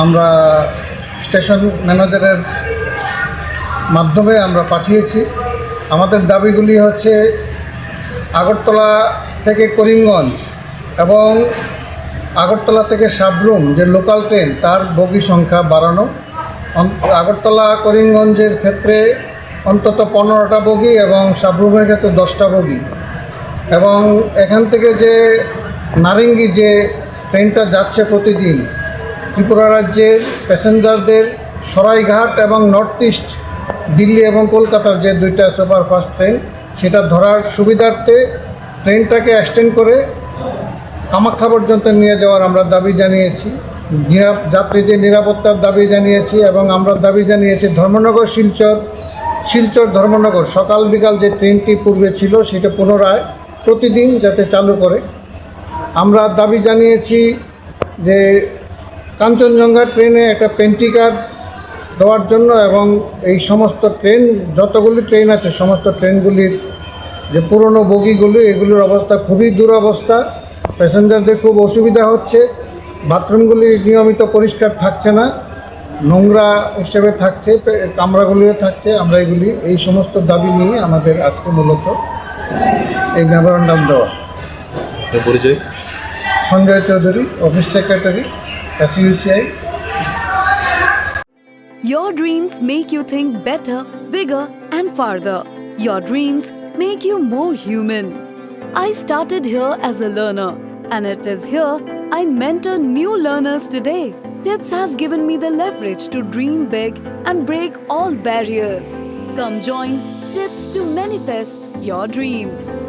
আমরা স্টেশন ম্যানেজারের মাধ্যমে আমরা পাঠিয়েছি। আমাদের দাবিগুলি হচ্ছে আগরতলা থেকে করিমগঞ্জ এবং আগরতলা থেকে সাবরুম যে লোকাল ট্রেন তার বগি সংখ্যা বাড়ানো। আগরতলা করিমগঞ্জের ক্ষেত্রে অন্তত 15টা বগি এবং সাবরুমের ক্ষেত্রে 10টা বগি, এবং এখান থেকে যে নারেঙ্গি যে ট্রেনটা যাচ্ছে প্রতিদিন ত্রিপুরা রাজ্যের প্যাসেঞ্জারদের সরাইঘাট এবং নর্থ ইস্ট দিল্লি এবং কলকাতার যে দুইটা সুপারফাস্ট ট্রেন সেটা ধরার সুবিধার্থে ট্রেনটাকে এক্সটেন্ড করে কামাখ্যা পর্যন্ত নিয়ে যাওয়ার আমরা দাবি জানিয়েছি। যাত্রীদের নিরাপত্তার দাবি জানিয়েছি এবং আমরা দাবি জানিয়েছি ধর্মনগর শিলচর ধর্মনগর সকাল বিকাল যে ট্রেনটি পূর্বে ছিল সেটা পুনরায় প্রতিদিন যাতে চালু করে। আমরা দাবি জানিয়েছি যে কাঞ্চনজঙ্ঘা ট্রেনে একটা পেন্টিকার দেওয়ার জন্য এবং এই সমস্ত ট্রেন যতগুলি ট্রেন আছে সমস্ত ট্রেনগুলির যে পুরনো বগিগুলি এগুলির অবস্থা খুবই দুরবস্থা, প্যাসেঞ্জারদের খুব অসুবিধা হচ্ছে, বাথরুমগুলি নিয়মিত পরিষ্কার থাকছে না, নোংরা হিসেবে থাকছে, কামরাগুলিও থাকছে। আমরা এই সমস্ত দাবি নিয়ে আমাদের আজকে মূলত এই মেমোরান্ডাম দেওয়া। পরিচয় Sanjay Chowdhury, office secretary, SUCI। Your dreams make you think better, bigger and farther. Your dreams make you more human. I started here as a learner, and it is here I mentor new learners today. TIPS has given me the leverage to dream big and break all barriers. Come join TIPS to manifest your dreams.